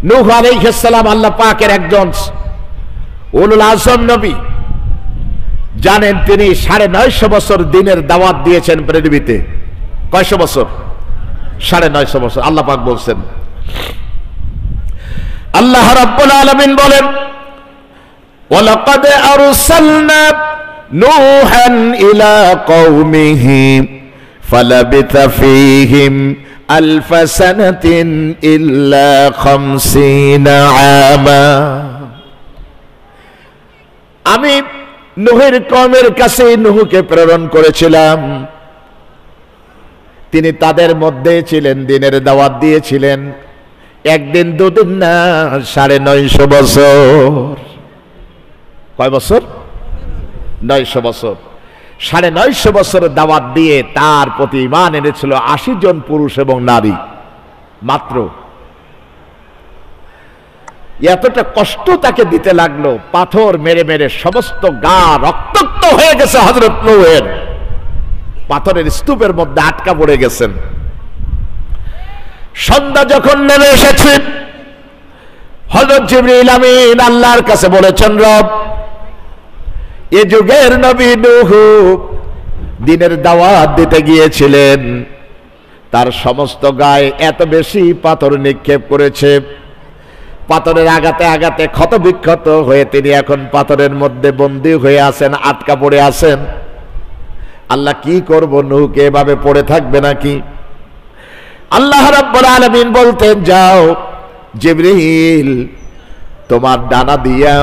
নূহ আলাইহিস সালাম আল্লাহ পাকের একজন উলুল আযম নবী। জানেন তিনি 950 বছর দিনের দাওয়াত দিয়েছেন পৃথিবীতে। কয়শো বছর? 950 বছর। আল্লাহ পাক বলছেন, আল্লাহ রাব্বুল আলামিন বলেন, ওয়ালাকাদ আরসালনা নূহান ইলা কওমিহি ফালাবিথা ফীহিম আলফ সানাতিন ইল্লা 50 আমা। আমি নূহের কওমের কাছে নূহকে প্রেরণ করেছিলাম। তিনি তাদের মধ্যে ছিলেন, দিনের দাওয়াত দিয়েছিলেন। একদিন দুদিন না, 950 বছর। কয় বছর? 900 বছর। 950 বছর দাওয়াত দিয়ে তার প্রতি ঈমান এনেছিল 80 জন পুরুষ এবং নারী মাত্র। এতটা কষ্ট তাকে দিতে লাগলো, পাথর মেরে মেরে সমস্ত গা রক্তাক্ত হয়ে গেছে। হযরত নূহের পাথরের স্তূপের মধ্যে আটকা পড়ে গেছেন। সন্ধ্যা যখন নেমে এসেছে, হযরত জিবরিল আমিন আল্লাহর কাছে বলেছেন, রব, এ যুগের নবী নূহ দিনের দাওয়াত দিতে গিয়েছিলেন, তার সমস্ত গায়ে এত বেশি পাথর নিক্ষেপ করেছে, পাথরের আঘাতে আঘাতে ক্ষত বিক্ষত হয়ে তিনি এখন পাথরের মধ্যে বন্দী হয়ে আছেন, আটকা পড়ে আছেন। আল্লাহ কি করব, নূহকে এভাবে পড়ে থাকবে নাকি? আল্লাহ রাব্বুল আলামিন বলতেন, যাও জিবরিল, তোমার ডানা দিয়া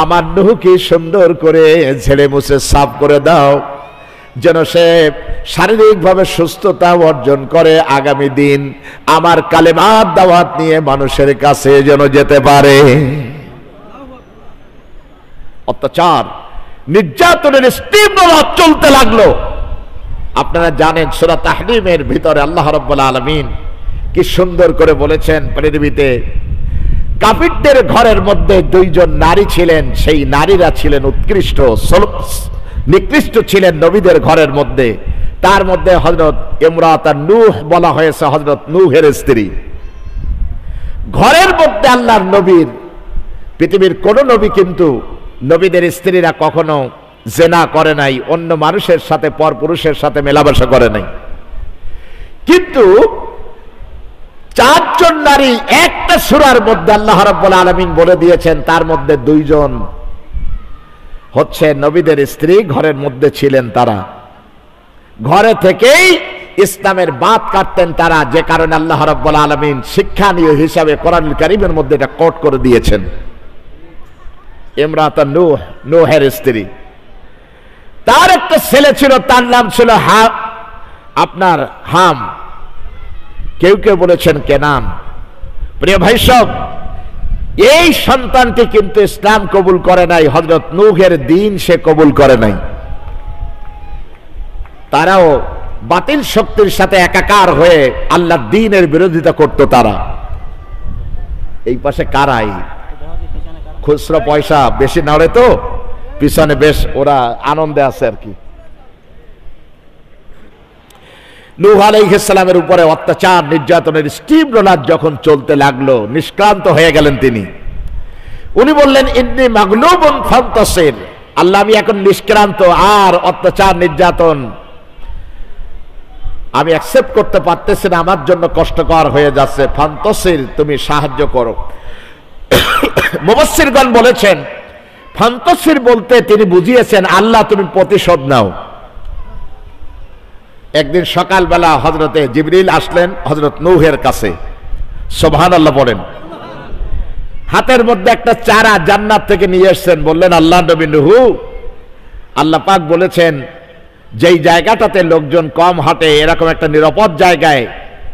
আমার নূহকে সুন্দর করে ঝেড়ে মুছে সাফ করে দাও, যেন সে শারীরিকভাবে সুস্থতা অর্জন করে আগামী দিন আমার কালেমার দাওয়াত নিয়ে মানুষের কাছে যেন যেতে পারে। অত্যাচার নির্যাতনের তীব্রতা চলতে লাগলো। আপনারা জানেন সূরা তাহরিমের ভিতরে আল্লাহ রাব্বুল আলামিন কি সুন্দর করে বলেছেন, পৃথিবীতে কাফিরদের ঘরের মধ্যে 2 জন নারী ছিলেন, সেই নারীরা ছিলেন উৎকৃষ্ট, নিকৃষ্ট ছিলেন নবীদের ঘরের মধ্যে। তার মধ্যে হযরত ইমরাতান নূহ বলা হয়েছে, হযরত নূহের স্ত্রী। ঘরের মধ্যে আল্লাহর নবীর, পৃথিবীর কোন নবী কিন্তু নবীদের স্ত্রীরা কখনো জেনা করে নাই, অন্য মানুষের সাথে পরপুরুষের সাথে মেলামেশা করে নাই। কিন্তু 4 জন নারী একটা সূরার মধ্যে আল্লাহ রাব্বুল আলামিন বলে দিয়েছেন, তার মধ্যে 2 জন হচ্ছে নবীদের স্ত্রী, ঘরের মধ্যে ছিলেন তারা। ঘরে থেকেই ইসলামের বাত কাটতেন তারা, যে কারণে আল্লাহ রাব্বুল আলামিন শিক্ষণীয় হিসাবে কোরআনুল কারীমের মধ্যে এটা কোট করে দিয়েছেন। ইমরাতান নূহ, নূহের স্ত্রী, তার একটা ছেলে ছিল, তার নাম ছিল হাম, কেউ কেউ বলেছেন কেনান। প্রিয় ভাই সব, এই সন্তানটি কিন্তু ইসলাম কবুল করে নাই, হযরত নূহের দ্বীন সে কবুল করে নাই। তারাও বাতিল শক্তির সাথে একাকার হয়ে আল্লাহর দ্বীনের বিরোধিতা করত। তারা এই পাশে কারাই খুচরো পয়সা বেশি নাড়ে, তো পিছনে বেশ ওরা আনন্দে আছে আর কি। নূহ আলাইহিস সালামের উপরে অত্যাচার নির্যাতনের স্টিম রোলার যখন চলতে লাগলো, নিষ্ক্রান্ত হয়ে গেলেন তিনি। উনি বললেন, ইন্নী মাগলুবুন ফান্তাসির, আল্লাহ আমি এখন নিষ্ক্রান্ত, আর অত্যাচার নির্যাতন আমি অ্যাকসেপ্ট করতে পারতেছি না, আমার জন্য কষ্টকর হয়ে যাচ্ছে, ফান্তাসির তুমি সাহায্য করো। মুফাসসিরগণ বলেছেন, ফান্তাসির বলতে তিনি বুঝিয়েছেন, আল্লাহ তুমি প্রতিশোধ নাও। একদিন সকালবেলা হযরতে জিবরিল আসলেন হযরত নূহের কাছে, সুবহানাল্লাহ বলেন। হাতের মধ্যে একটা চারা জান্নাত থেকে নিয়ে এসেছেন, বললেন, আল্লাহ নবী নূহ, আল্লাহ পাক বলেছেন যেই জায়গাটাতে লোকজন কম হাঁটে, এরকম একটা নিরাপদ জায়গায়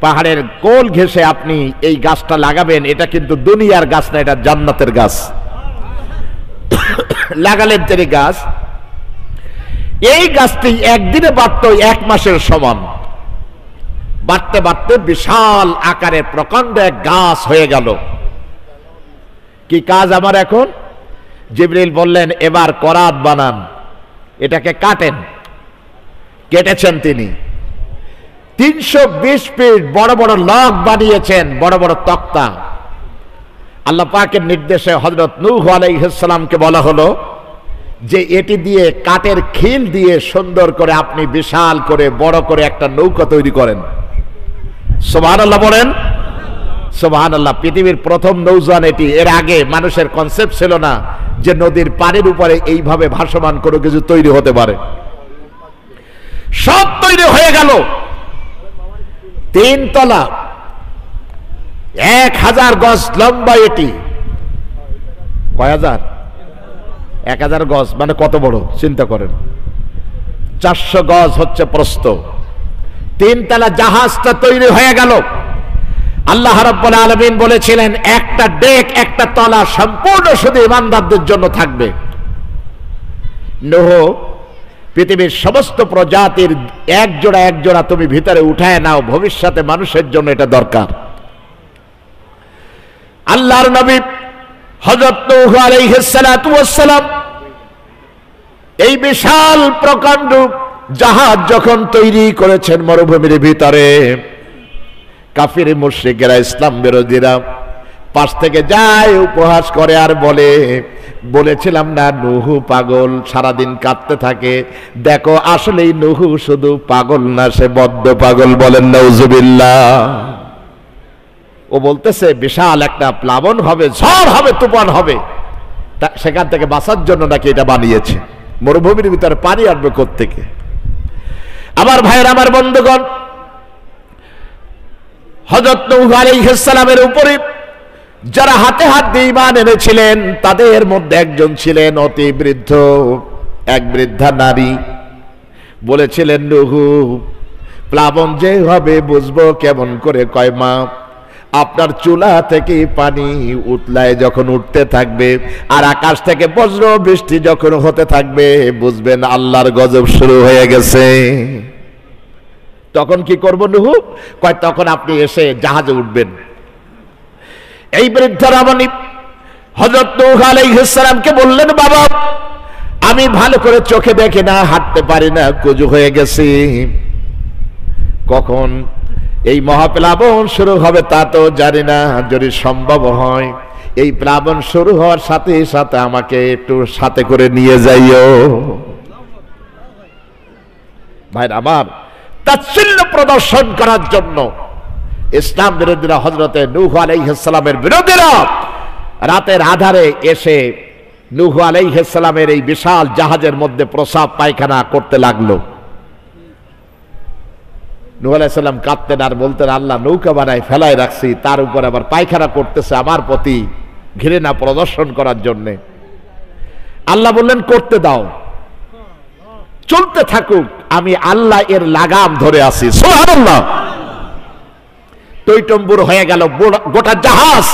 পাহাড়ের কোল ঘেঁষে আপনি এই গাছটা লাগাবেন, এটা কিন্তু দুনিয়ার গাছ না, এটা জান্নাতের গাছ। লাগালেন তিনি গাছ। এই গাছটি একদিনে বাড়ত 1 মাসের সমান, বাড়তে বাড়তে বিশাল আকারে প্রকাণ্ড এক গাছ হয়ে গেল। কি কাজ আমার এখন? জিবরিল বললেন, এবার করাত বানান, এটাকে কাটেন। কেটেছেন তিনি, 320 ফিট বড় বড় লক বানিয়েছেন, বড় বড় তক্তা। আল্লাহ পাকের নির্দেশে হযরত নূহ আলাইহিস সালামকে বলা হলো যে এটি দিয়ে কাঠের খিল দিয়ে সুন্দর করে আপনি বিশাল করে বড় করে একটা নৌকা তৈরি করেন। সুবহানাল্লাহ বলেন সুবহানাল্লাহ। পৃথিবীর প্রথম নৌযান এটি। এর আগে মানুষের কনসেপ্ট ছিল না যে নদীর পানির উপরে এইভাবে ভাসমান কোনো কিছু তৈরি হতে পারে। সব তৈরি হয়ে গেল। 3 তলা, 1000 গজ লম্বা এটি। কয় হাজার? 1000 গজ মানে কত বড় চিন্তা করেন। 400 গজ হচ্ছে প্রস্থ। 3 তলা জাহাজটা তৈরি হয়ে গেল। আল্লাহ রাব্বুল আলামিন বলেছিলেন একটা ডেক একটা তলা সম্পূর্ণ শুধু ঈমানদারদের জন্য থাকবে। নূহ পৃথিবীর সমস্ত প্রজাতির এক জোড়া তুমি ভিতরে উঠায় নাও, ভবিষ্যতে মানুষের জন্য এটা দরকার। আল্লাহর নবী হযরত নূহ আলাইহিস সালাতু ওয়াস সালাম এই বিশাল প্রকাণ্ড জাহাজ যখন তৈরি করেছেন মরুভূমির ভিতরে, কাফির মুশরিকেরা ইসলাম বিরোধীরা পাশ থেকে যায় উপহাস করে আর বলেছিলাম না নূহ পাগল, সারাদিন কাঁদতে থাকে। দেখো আসলেই নূহ শুধু পাগল না, সে বদ্ধ পাগল। বলেন নাউজুবিল্লাহ। ও বলতেছে বিশাল একটা প্লাবন হবে, ঝড় হবে, তুফান হবে, সেখান থেকে বাঁচার জন্য নাকি এটা বানিয়েছে। মরুভূমির ভিতরে পানি আসবে কোত্থেকে? আমার ভাইয়ের, আমার বন্ধুগণ, হযরত নূহ আলাইহিস সালামের উপরে যারা হাতে হাত দিয়ে ঈমান এনেছিলেন তাদের মধ্যে একজন ছিলেন অতি বৃদ্ধ, এক বৃদ্ধা নারী। বলেছিলেন নূহ প্লাবন যে হবে বুঝবো কেমন করে? কয় মা, আপনার চুলা থেকে পানি উতলায় যখন উঠতে থাকবে আর আকাশ থেকে বজ্র বৃষ্টি যখন হতে থাকবে বুঝবেন আল্লাহর গজব শুরু হয়ে গেছে। তখন কি করব নূহ? কয় তখন আপনি এসে জাহাজে উঠবেন। এই বৃদ্ধ রমণী হযরত নূহ আলাইহিস সালামকে বললেন বাবা, আমি ভালো করে চোখে দেখি না, হাঁটতে পারি না, কুজু হয়ে গেছি। কখন এই মহাপ্লাবন শুরু হবে তা তো জানি না। যদি সম্ভব হয় এই প্লাবন শুরু হওয়ার সাথে সাথে আমাকে একটু সাথে করে নিয়ে যাইও। ভাই আমার, তাচ্ছিল্য প্রদর্শন করার জন্য ইসলাম বিরোধীরা, হযরতে নূহ আলাইহিস সালামের বিরোধীরা রাতের আধারে এসে নূহ আলাইহিস সালামের এই বিশাল জাহাজের মধ্যে প্রসাব পায়খানা করতে লাগলো। নূহ আলাইহিস সালাম কাঁদতেন আর বলতেন আল্লাহ নৌকা বানায় ফেলায় রাখছি, তার উপর আবার পায়খানা করতেছে আমার প্রতি ঘৃণা প্রদর্শন করার জন্য। আল্লাহ বললেন করতে দাও, চলতে থাকুক, আমি আল্লাহ এর লাগাম ধরে আছি। সুবহানাল্লাহ। টইটম্বুর হয়ে গেল গোটা জাহাজ।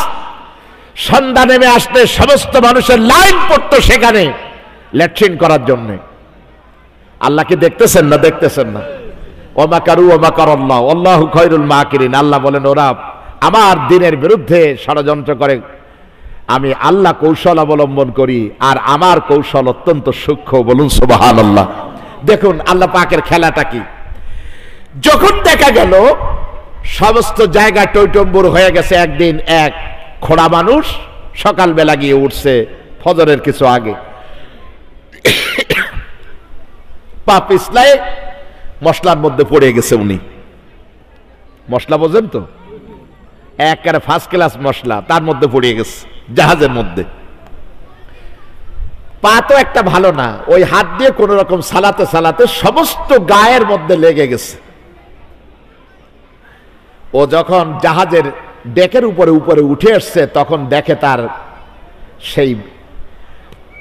সন্ধ্যা নেমে আসতে সমস্ত মানুষের লাইন পড়তো সেখানে ল্যাট্রিন করার জন্য। আল্লাহকে দেখতেছেন না? দেখতেছেন না? ওয়ামাকারু ওয়ামাকারাল্লাহ আল্লাহু খায়রুল মাকিরিন। আল্লাহ বলেন ওরা আমার দ্বীনের বিরুদ্ধে ষড়যন্ত্র করে, আমি আল্লাহ কৌশল অবলম্বন করি আর আমার কৌশল অত্যন্ত সূক্ষ্ম। বলুন সুবহানাল্লাহ। দেখুন আল্লাহ পাকের খেলাটা কি। যখন দেখা গেল সমস্ত জায়গা টইটম্বুর হয়ে গেছে, একদিন এক খোড়া মানুষ সকালবেলা গিয়ে উঠছে ফজরের কিছু আগে, পা পিছলায় মশলার মধ্যে পড়ে গেছে। উনি মশলা বোঝেন তো, একেবারে ফার্স্ট ক্লাস মশলা, তার মধ্যে পড়ে গেছে জাহাজের মধ্যে। পা তো একটা ভালো না, ওই হাত দিয়ে কোন রকম সালাতে সালাতে সমস্ত গায়ের মধ্যে লেগে গেছে। ও যখন জাহাজের ডেকের উপরে উপরে উঠে আসছে তখন দেখে তার সেই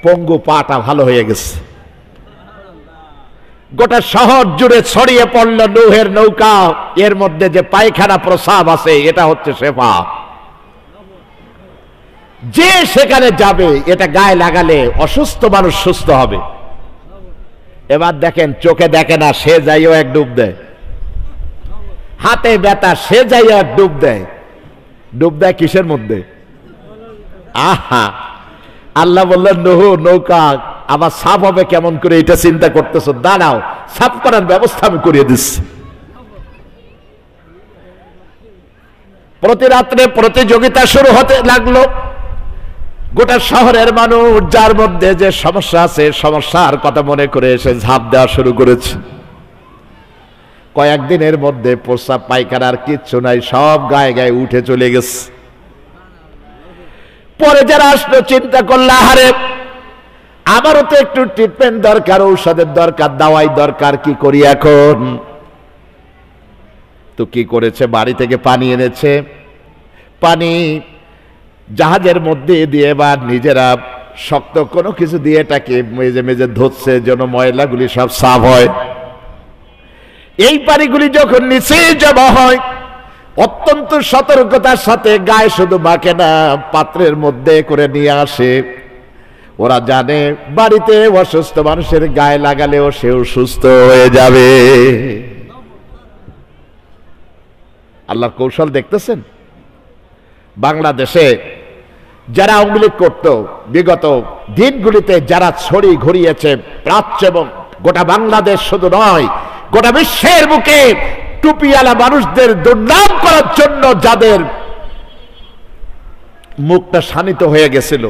পঙ্গু পাটা ভালো হয়ে গেছে। গোটা শহর জুড়ে ছড়িয়ে পড়ল নূহের নৌকা, এর মধ্যে যে পায়খানা প্রসাব আছে এটা হচ্ছে শেফা। যে সেখানে যাবে এটা গায়ে লাগালে অসুস্থ মানুষ সুস্থ হবে। এবার দেখেন চোখে দেখে না, সে যাইও এক ডুব দেয়। হাতে ব্যথা, সে যাইও এক ডুব দেয়। ডুব দেয় কিসের মধ্যে? আহা, আল্লাহ বললেন নূহ নৌকা আবার সাফ হবে কেমন করে এটা চিন্তা করতেছো, দাঁড়াও সাফ করার ব্যবস্থা আমি করিয়ে দিচ্ছি। প্রতি রাত্রে প্রতিযোগিতা শুরু হতে লাগলো। গোটা শহরের মানুষ যার মধ্যে যে সমস্যা আছে সমস্যার কথা মনে করে এসে ঝাঁপ দেওয়া শুরু করেছে। কয়েকদিনের মধ্যে প্রস্রাব পায়খানার কিচ্ছু নাই, সব গায়ে গায়ে উঠে চলে গেছে। পরে যারা আসলো চিন্তা করলো, আহারে আমারও তো একটু ট্রিটমেন্ট দরকার, ঔষধের দরকার, দাওয়াই দরকার, কি করি এখন? তো কি করেছে, বাড়ি থেকে পানি এনেছে, পানি জাহাজের মধ্যে দিয়ে বা নিজেরা শক্ত কোনো কিছু দিয়ে এটাকে মেজে মেজে ধরছে যেন ময়লাগুলি সব সাফ হয়। এই পানিগুলি যখন নিচে জমা হয় অত্যন্ত সতর্কতার সাথে গায়ে শুধু মাখে না, পাত্রের মধ্যে করে নিয়ে আসে। ওরা জানে বাড়িতে অসুস্থ মানুষের গায়ে লাগালেও সেও সুস্থ হয়ে যাবে। আল্লাহর কৌশল দেখতেছেন। বাংলাদেশে যারা আওয়ামী লীগ করত, বিগত দিনগুলিতে যারা ছড়ি ঘুরিয়েছে প্রাচ্য এবং গোটা বাংলাদেশ শুধু নয় গোটা বিশ্বের বুকে টুপিওয়ালা মানুষদের দুর্নাম করার জন্য যাদের মুখটা শানিত হয়ে গেছিল,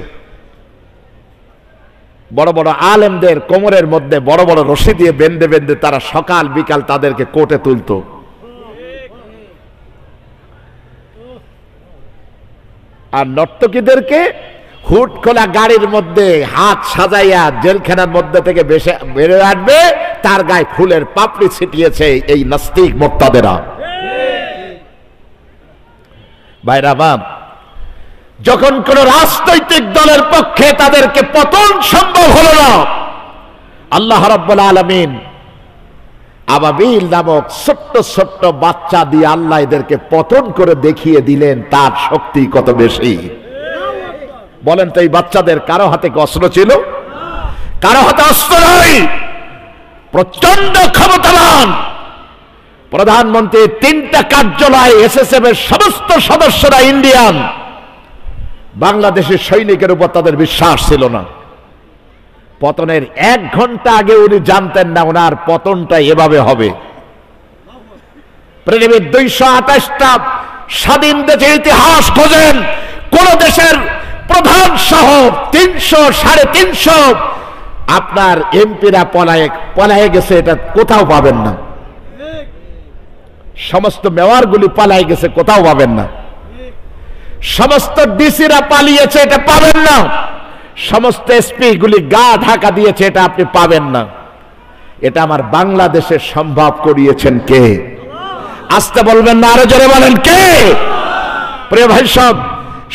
বড় বড় আলেমদের কোমরের মধ্যে বড় বড় রশি দিয়ে বেঁধে বেঁধে তারা সকাল বিকাল তাদেরকে কোর্টে তুলত। আর নর্তকীদেরকে হুট খোলা গাড়ির মধ্যে হাত সাজাইয়া জেলখানার মধ্যে থেকে বেরোয় আসবে, তার গায়ে ফুলের পাপড়ি ছিটিয়েছে এই নাস্তিক মোক্তাদেরা। ভাইরা বাপ, যখন কোন রাজনৈতিক দলের পক্ষে তাদেরকে পতন সম্ভব হলো না, আল্লাহ রাব্বুল আলামিন আবাবিল নামক ছোট্ট ছোট্ট বাচ্চা দিয়ে আল্লাহ এদেরকে পতন করে দেখিয়ে দিলেন তার শক্তি কত বেশি। বলেন তো এই বাচ্চাদের কারো হাতে অস্ত্র ছিল? কারো হাতে অস্ত্র নাই। প্রচন্ড ক্ষমতাবান প্রধানমন্ত্রী, 3টা কার্যালয়, এসএসএফ এর সমস্ত সদস্যরা ইন্ডিয়ান। বাংলাদেশের সৈনিকের উপর তাদের বিশ্বাস ছিল না। পতনের 1 ঘন্টা আগে উনি জানতেন না ওনার পতনটা এভাবে হবে। পৃথিবীর 228টা স্বাধীন দেশের ইতিহাস খোঁজেন, কোন দেশের প্রধান সহ 300 350 আপনার এমপিরা পলায়ে গেছে, এটা কোথাও পাবেন না। সমস্ত মেয়রগুলি পালায়ে গেছে, কোথাও পাবেন না। সমস্ত ডিসিরা পালিয়েছে, এটা পাবেন না। সমস্ত এসপি গুলি গা ঢাকা দিয়েছে, এটা আপনি পাবেন না। এটা আমার বাংলাদেশে সম্ভব করিয়েছেন কে? আসতে বলবেন না, আরো জোরে বলেন কে? প্রিয় ভাই সব,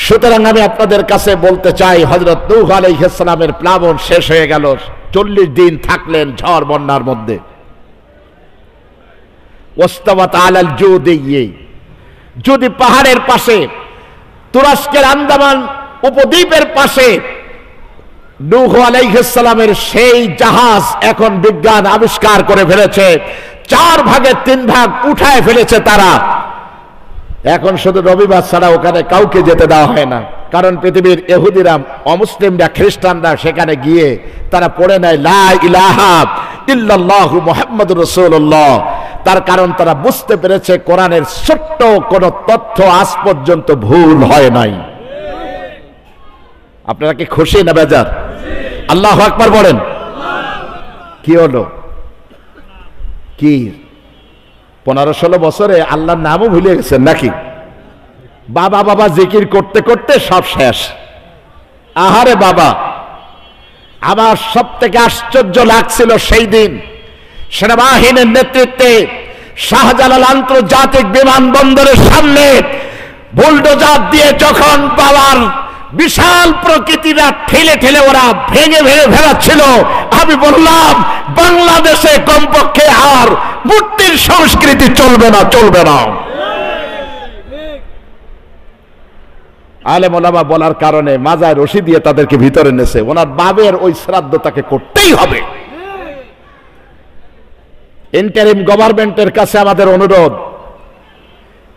সুতরাং আমি আপনাদের কাছে বলতে চাই, হযরত নূহ আলাইহিস সালামের প্লাবন শেষ হয়ে গেল, 40 দিন থাকলেন ঝড় বন্যার মধ্যে। ওয়াস্তাওয়াত আলাল জুদি, যদি পাহাড়ের পাশে, তুরস্কের আন্দামান উপদ্বীপের পাশে নূহ আলাইহিস সালামের সেই জাহাজ এখন বিজ্ঞান আবিষ্কার করে ফেলেছে, 4 ভাগের 3 ভাগ উঠায় ফেলেছে তারা। এখন শুধু রবিবার ছাড়া ওখানে কাউকে যেতে দেওয়া হয় না, কারণ পৃথিবীর ইহুদিরা, অমুসলিমরা, খ্রিস্টানরা সেখানে গিয়ে তারা পড়ে নেয় লা ইলাহা ইল্লাল্লাহু মুহাম্মাদুর রাসূলুল্লাহ। তার কারণ তারা বুঝতে পেরেছে কোরআনের ছোট্ট কোন তথ্য আজ পর্যন্ত ভুল হয় নাই। আপনারা কি খুশি না বেজার? আল্লাহু আকবার বলেন। কি হলো? কি 15-16 বছরে আল্লাহর নামও ভুলে গেছেন নাকি? বাবা বাবা জিকির করতে করতে সব শেষ। আহারে বাবা, আমার সব থেকে আশ্চর্য লাগছিল সেই দিন সেনাবাহিনীর নেতৃত্বে শাহজালাল আন্তর্জাতিক বিমানবন্দরের সামনে বুলডোজার দিয়ে যখন বাবার বিশাল প্রকৃতিটা ঠেলে ঠেলে ওরা ভেঙে ভেঙে ফেলাচ্ছিল, আমি বললাম বাংলাদেশে কমপক্ষে আর মূর্তির সংস্কৃতি চলবে না, চলবে না। আলেম ওলামা বলার কারণে মাজায় রশি দিয়ে তাদেরকে ভিতরে নেছে। ওনার বাবের ওই শ্রাদ্ধ তাকে করতেই হবে। ইন্টারিম গভর্নমেন্টের কাছে আমাদের অনুরোধ,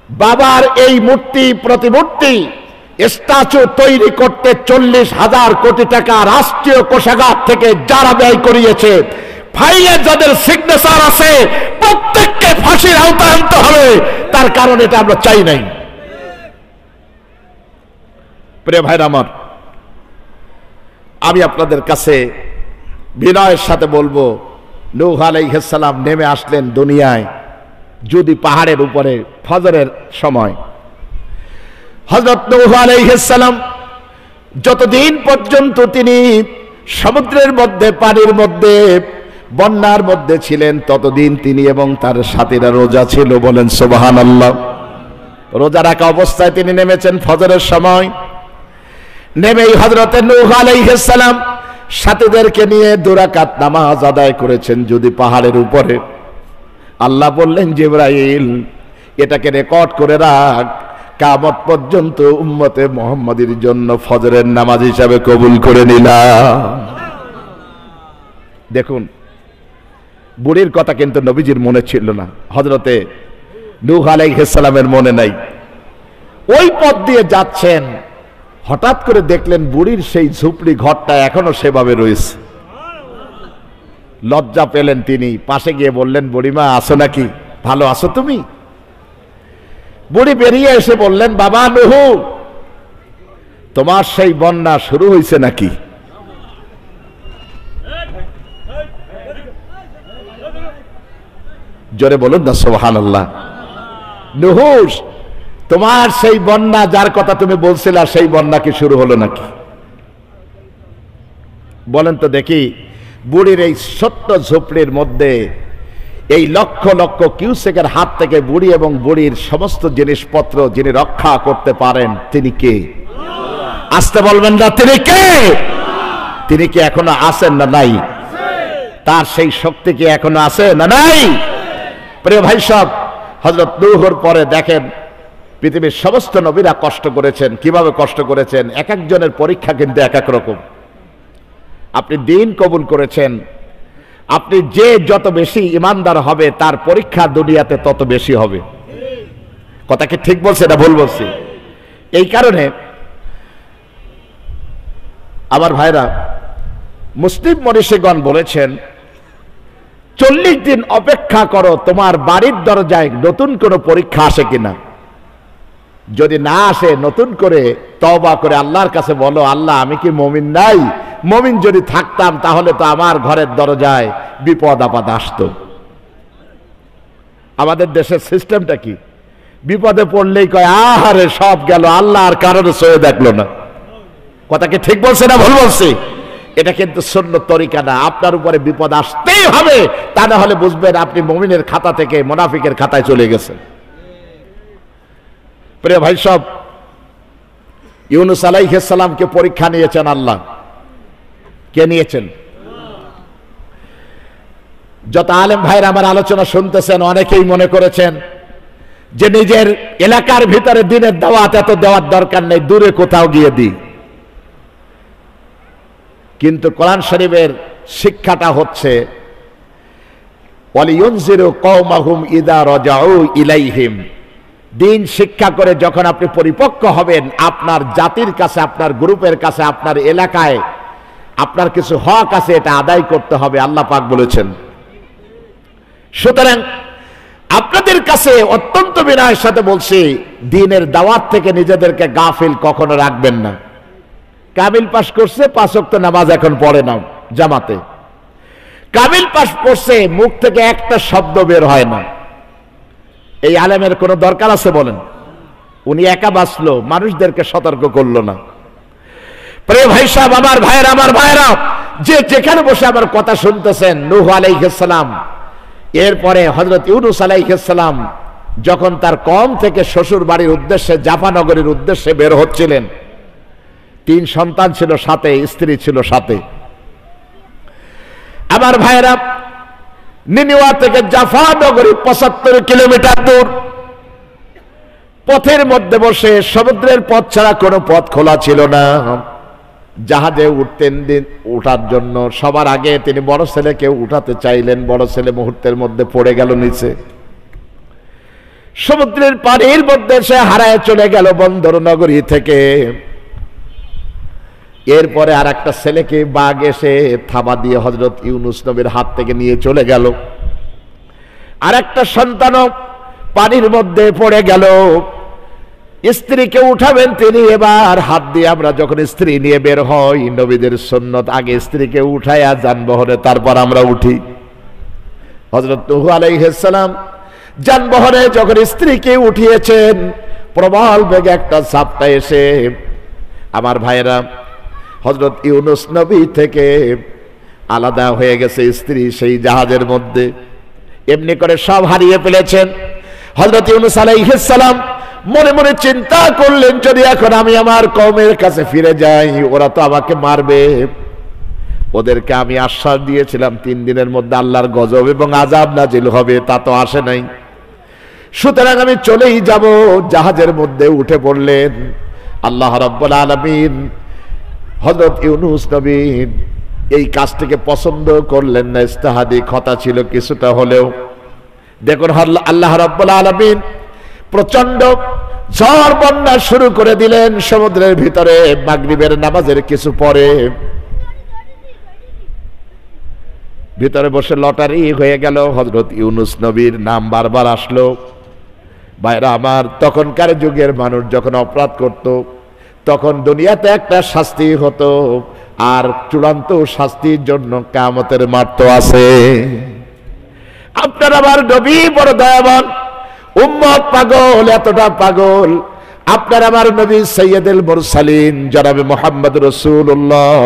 বাবার এই মূর্তি প্রতিমূর্তি স্ট্যাচু তৈরি করতে 40,000 কোটি টাকা রাষ্ট্রীয় কোষাগার থেকে যারা ব্যয় করিয়েছে, ফাইলে যাদের সিগনেচার আছে প্রত্যেককে ফাঁসির আওতায় আনতে হবে। তার কারণ এটা আমরা চাই নাই। প্রিয় ভাইরা আমার, আমি আপনাদের কাছে বিনয়ের সাথে বলবো, নূহ আলাইহিস সালাম নেমে আসলেন দুনিয়ায় যদি পাহাড়ের উপরে ফজরের সময়। হযরত নূহ আলাইহিস সালাম যতদিন পর্যন্ত তিনি সমুদ্রের মধ্যে, পানির মধ্যে, বন্যার মধ্যে ছিলেন, ততদিন তিনি এবং তার সাথীরা রোজা ছিল। বলেন সুবহানাল্লাহ। রোজা রাখা অবস্থায় তিনি নেমেছেন ফজরের সময়। নেমেই হযরত নূহ আলাইহিস সালাম সাথীদেরকে নিয়ে 2 রাকাত নামাজ আদায় করেছেন যদি পাহাড়ের উপরে। আল্লাহ বললেন, জিবরাইল এটাকে রেকর্ড করে রাখ, কিয়ামত পর্যন্ত উম্মতে মুহাম্মাদীর জন্য ফজরের নামাজ হিসাবে কবুল করে নিলাম। দেখুন, বুড়ির কথা কিন্তু নবীজির মনে ছিল না, হযরতে নূহ আলাইহিস সালামের মনে নাই। ওই পথ দিয়ে যাচ্ছেন, হঠাৎ করে দেখলেন বুড়ির সেই ঝুপড়ি ঘরটা এখনো সেভাবে রয়েছে। লজ্জা পেলেন তিনি, পাশে গিয়ে বললেন, বুড়িমা আছো নাকি, ভালো আছো তুমি? বুড়ি বেরিয়ে এসে বললেন, বাবা নূহ, তোমার সেই বন্যা শুরু হয়েছে নাকি? জোরে বলুন না সুবহানাল্লাহ। নূহ, তোমার সেই বন্যা যার কথা তুমি বলছিলা, সেই বন্যা কি শুরু হলো নাকি? বলেন তো দেখি, বুড়ির এই ছোট্ট ঝুপড়ির মধ্যে এই লক্ষ লক্ষ কিউসেকের হাত থেকে বুড়ি এবং বুড়ির সমস্ত জিনিসপত্র যিনি রক্ষা করতে পারেন, তিনি কে? আসতে বলবেন না, তিনি কে? তিনি কি এখনো আছেন না নাই? তার সেই শক্তি কি এখনো আছে না নাই? প্রিয় ভাই সব, হযরত নূহর পরে দেখেন পৃথিবীর সমস্ত নবীরা কষ্ট করেছেন। কিভাবে কষ্ট করেছেন? এক একজনের পরীক্ষা কিন্তু এক এক রকম। আপনি দিন কবুল করেছেন, আপনি যে যত বেশি ইমানদার হবে তার পরীক্ষা দুনিয়াতে তত বেশি হবে। কথা কি ঠিক বলছে না ভুল বলছি? এই কারণে আমার ভাইরা, মুসলিম মনীষীগণ বলেছেন, 40 দিন অপেক্ষা করো তোমার বাড়ির দরজায় নতুন কোনো পরীক্ষা আসে কিনা। যদি না আসে, নতুন করে তওবা করে আল্লাহর কাছে বলো, আল্লাহ আমি কি মুমিন নাই? মুমিন যদি থাকতাম তাহলে তো আমার ঘরের দরজায় বিপদ আপদ আসতো। আমাদের দেশের সিস্টেমটা কি? বিপদে পড়লেই কয় আহারে সব গেল, আল্লাহ আর কারণে সয়ে দেখলো না। কথা কি ঠিক বলছে না ভুল বলছি? এটা কিন্তু সুন্নাত তরিকা না। আপনার উপরে বিপদ আসতেই হবে, তা না হলে বুঝবেন আপনি মুমিনের খাতা থেকে মুনাফিকের খাতায় চলে গেছেন। প্রিয় ভাই সব, ইউনূস আলাইহিস সালামকে পরীক্ষা নিয়েছেন আল্লাহ। কে নিয়েছেন? যত আলেম ভাইরা আমার আলোচনা শুনতেছেন, অনেকেই মনে করেছেন যে নিজের এলাকার ভিতরে দিনের দাওয়াত এত দেওয়ার দরকার নেই, দূরে কোথাও গিয়ে দিই। কিন্তু কোরআন শরীফের শিক্ষাটা হচ্ছে, ওয়ালিয়ুনজিরু কওমাহুম ইযা রাজাউ ইলাইহিম। দিন শিক্ষা করে যখন আপনি পরিপক্ক হবেন, আপনার জাতির কাছে, আপনার গ্রুপের কাছে, আপনার এলাকায় আপনার কিছু হক আছে, এটা আদায় করতে হবে, আল্লাহ পাক বলেছেন। সুতরাং আপনাদের কাছে অত্যন্ত বিনয়ের সাথে বলছি, দ্বীনের দাওয়াত থেকে নিজেদেরকে গাফিল কখনো রাখবেন না। কামিল পাস করছে, 5 ওয়াক্ত নামাজ এখন পড়ে না জামাতে। কামিল পাস করছে, মুখ থেকে একটা শব্দ বের হয় না। এই আলেমের কোনো দরকার আছে বলেন? উনি একা বাঁচলো, মানুষদেরকে সতর্ক করলো না। প্রিয় ভাই সাহেব, আমার ভাইয়েরা, আমার ভাইয়েরা, যে যেখানে বসে আমার কথা শুনতেছেন, নূহ আলাইহিস সালাম, এরপরে হযরত ইউনূস আলাইহিস সালাম যখন তার কওম থেকে শ্বশুর বাড়ির উদ্দেশ্যে, জাফা নগরীর উদ্দেশ্যে বের হচ্ছিলেন, 3 সন্তান ছিল সাথে, স্ত্রী ছিল সাথে। আমার ভাইয়েরা, নিনিওয়া থেকে জাফা নগরী 75 কিলোমিটার দূর। পথের মধ্যে বসে, সমুদ্রের পথ ছাড়া কোনো পথ খোলা ছিল না। জাহাজে উঠতেন, উঠার জন্য সবার আগে তিনি বড় ছেলেকে উঠাতে চাইলেন, বড় ছেলে মুহূর্তের মধ্যে পড়ে গেল নিচে। সমুদ্রের পানির মধ্যে সে হারায় চলে গেল বন্দর নগরী থেকে। এরপরে আর একটা ছেলেকে বাঘ এসে থাবা দিয়ে হযরত ইউনূস নবীর হাত থেকে নিয়ে চলে গেল। আর একটা সন্তানও পানির মধ্যে পড়ে গেল। স্ত্রীকে উঠাবেন তিনি। এবার হাত দিয়ে আমরা যখন স্ত্রী নিয়ে বের হই, নবীদের সুন্নত আগে স্ত্রীকে উঠাইয়া যানবাহনে তারপর আমরা উঠি। হযরত নূহ আলাইহিস সালাম যানবাহনে যখন স্ত্রীকে উঠিয়েছেন, প্রবল বেগে একটা ঝাপটা এসে আমার ভাইরা হযরত ইউনূস নবী থেকে আলাদা হয়ে গেছে স্ত্রী সেই জাহাজের মধ্যে। এমনি করে সব হারিয়ে ফেলেছেন। হযরত ইউনূস আলাইহিস সালাম মনে মনে চিন্তা করলেন, যদি এখন আমি আমার কওমের কাছে ফিরে যাই, ওরা তো আমাকে মারবে। ওদেরকে আমি আশ্বাস দিয়েছিলাম 3 দিনের মধ্যে আল্লাহর গজব এবং আযাব নাজিল হবে, তা তো আসে নাই। সুতরাং আমি চলেই যাব। জাহাজের মধ্যে উঠে পড়লেন। আল্লাহ রাব্বুল আলামিন হযরত ইউনূস নবী এই কাজটিকে পছন্দ করলেন না। ইস্তেহাদি কথা ছিল কিছুটা হলেও। দেখুন আল্লাহ রাব্বুল আলামিন প্রচন্ড ঝড় বন্যা শুরু করে দিলেন সমুদ্রের ভিতরে। মাগরিবের নামাজের কিছু পরে ভিতরে বসে লটারি হয়ে গেল, হযরত ইউনূস নবীর নাম বারবার আসলো। ভাইরা আমার, তখনকার যুগের মানুষ যখন অপরাধ করত, তখন দুনিয়াতে একটা শাস্তি হতো, আর চূড়ান্ত শাস্তির জন্য কিয়ামতের মাঠ তো আছে। আপনার আমার নবী বড় দয়াবান, উম্মত পাগল, এতটা পাগল। আপনার আমার নবী সাইয়্যিদুল মুরসালিন জনাবে মুহাম্মদ রাসূলুল্লাহ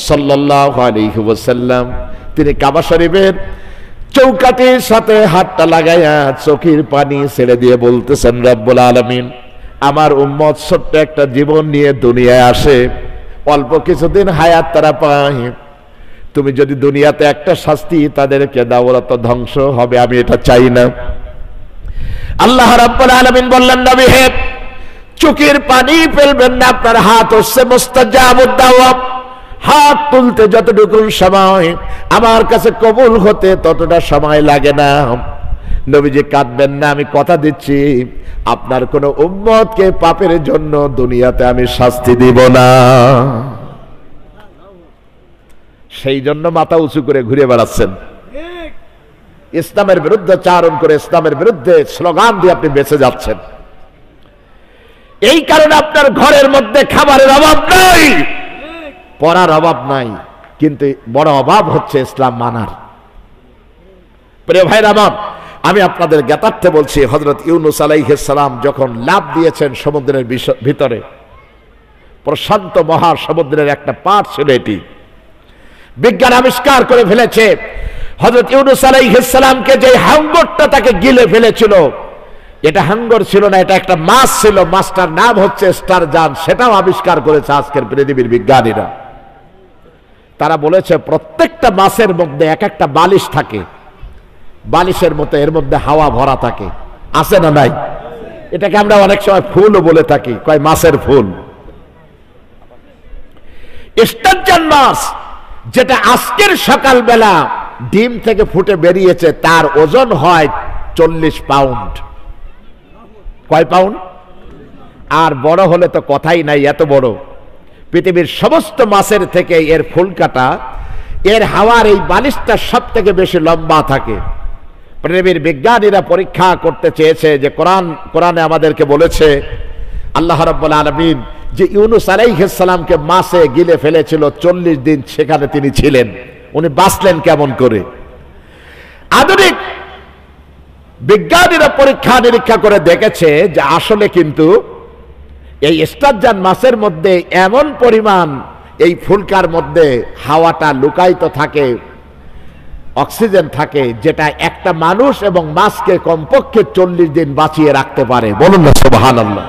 সাল্লাল্লাহু আলাইহি ওয়াসাল্লাম, তিনি কাবা শরীফের চৌকাঠির সাথে হাতটা লাগাইয়া চোখের পানি ছেড়ে দিয়ে বলতেছেন, রব্বুল আলামিন, আমার উম্মত ছোট্ট একটা জীবন নিয়ে দুনিয়ায় আসে, অল্প কিছুদিন হায়াত তারা পায়। তুমি যদি দুনিয়াতে একটা শাস্তি তাদেরকে দাও, ওরা তো ধ্বংস হবে, আমি এটা চাই না। আল্লাহ রাব্বুল আলামিন বললেন, নবী হে, চোখের পানি ফেলবেন না, আপনার হাত হচ্ছে মুস্তাজাবুদ দাওয়া। হাত তুলতে যতটুকু সময় আমার কাছে কবুল হতে ততটা সময় লাগে না। নবীজি কাঁদবেন না, আমি কথা দিচ্ছি আপনার কোন উম্মতকে পাপের জন্য দুনিয়াতে আমি শাস্তি দিব না। সেই জন্য মাথা উঁচু করে ঘুরে বেড়াচ্ছেন, ইসলামের বিরুদ্ধে চারণ করে, ইসলামের বিরুদ্ধে স্লোগান দিয়ে আপনি বেঁচে যাচ্ছেন। এই কারণে আপনার ঘরের মধ্যে খাবারের অভাব নাই, পড়ার অভাব নাই, কিন্তু বড় অভাব হচ্ছে ইসলাম মানার। প্রিয় ভাইরা আমার, আমি আপনাদের জ্ঞাতার্থে বলছি, হযরত ইউনূস আলাইহিস সালাম যখন লাফ দিয়েছেন সমুদ্রের ভিতরে, প্রশান্ত মহাসমুদ্রের একটা পাট ছিল এটি। বিজ্ঞান আবিষ্কার করে ফেলেছে হযরত ইউনূস আলাইহিস সালামকে যে হাঙ্গরটা তাকে গিলে ফেলেছিল, এটা হাঙ্গর ছিল না, এটা একটা মাছ ছিল। মাছটার নাম হচ্ছে স্টারজান। সেটাও আবিষ্কার করেছে আজকের পৃথিবীর বিজ্ঞানীরা। তারা বলেছে প্রত্যেকটা মাছের মধ্যে এক একটা বালিশ থাকে, বালিশের মতো এর মধ্যে হাওয়া ভরা থাকে, আছে না নাই? এটাকে আমরা অনেক সময় ফুলও বলে থাকি, কয় মাছের ফুল। স্টারজান মাছ, যেটা আজকের সকালবেলা ডিম থেকে ফুটে বেরিয়েছে, তার ওজন হয় 40 পাউন্ড। কয় পাউন্ড? আর বড় হলে তো কথাই নাই, এত বড়। পৃথিবীর সমস্ত মাছের থেকে এর ফুলকাটা, এর হাওয়ার এই বালিশটা সব থেকে বেশি লম্বা থাকে। পৃথিবীর বিজ্ঞানীরা পরীক্ষা করতে চেয়েছে যে কোরআনে আমাদেরকে বলেছে আল্লাহ রাব্বুল আলামিন যে ইউনূস আলাইহিস সালামকে মাছে গিলে ফেলেছিল, 40 দিন সেখানে তিনি ছিলেন, উনি বাঁচলেন কেমন করে? আধুনিক বিজ্ঞানীরা পরীক্ষা নিরীক্ষা করে দেখেছে যে আসলে কিন্তু এই স্টারজান মাছের মধ্যে এমন পরিমাণ এই ফুলকার মধ্যে হাওয়াটা লুকায়িত থাকে, অক্সিজেন থাকে, যেটা একটা মানুষ এবং মাছকে কমপক্ষে 40 দিন বাঁচিয়ে রাখতে পারে। বলুন না সুবহানাল্লাহ।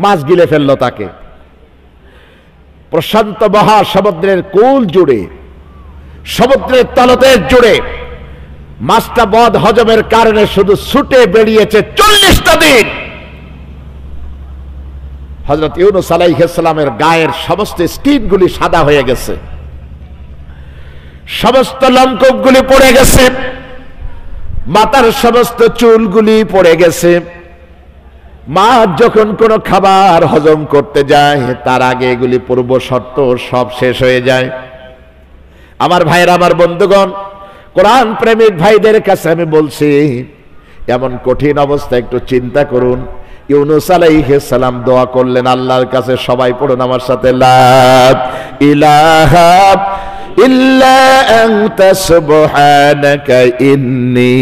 মাছ গিলে ফেললো তাকে। প্রশান্ত মহাসমুদ্রের কুল জুড়ে, সমুদ্রের তলদেশ জুড়ে মাছটা বদ হজমের কারণে শুধু ছুটে বেরিয়েছে 40টা দিন। হযরত ইউনূস আলাইহিস সালামের গায়ের সমস্ত স্কিনগুলি সাদা হয়ে গেছে, সমস্ত লোমকূপগুলি পড়ে গেছে, মাথার সমস্ত চুলগুলি পড়ে গেছে। মাছ যখন কোনো খাবার হজম করতে যায়, তার আগে এগুলি পূর্ব শর্ত সব শেষ হয়ে যায়। আমার ভাইয়েরা, আমার বন্ধুগণ, কোরআন প্রেমিক ভাইদের কাছে আমি বলছি, এমন কঠিন অবস্থা একটু চিন্তা করুন। ইউনূস আলাইহিস সালাম দোয়া করলেন আল্লাহর কাছে, সবাই পড়ুন আমার সাথে, লা ইলাহা ইল্লা আনতা সুবহানাকা ইন্নী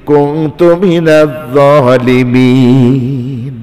কুনতু মিনাজ জালিমিন।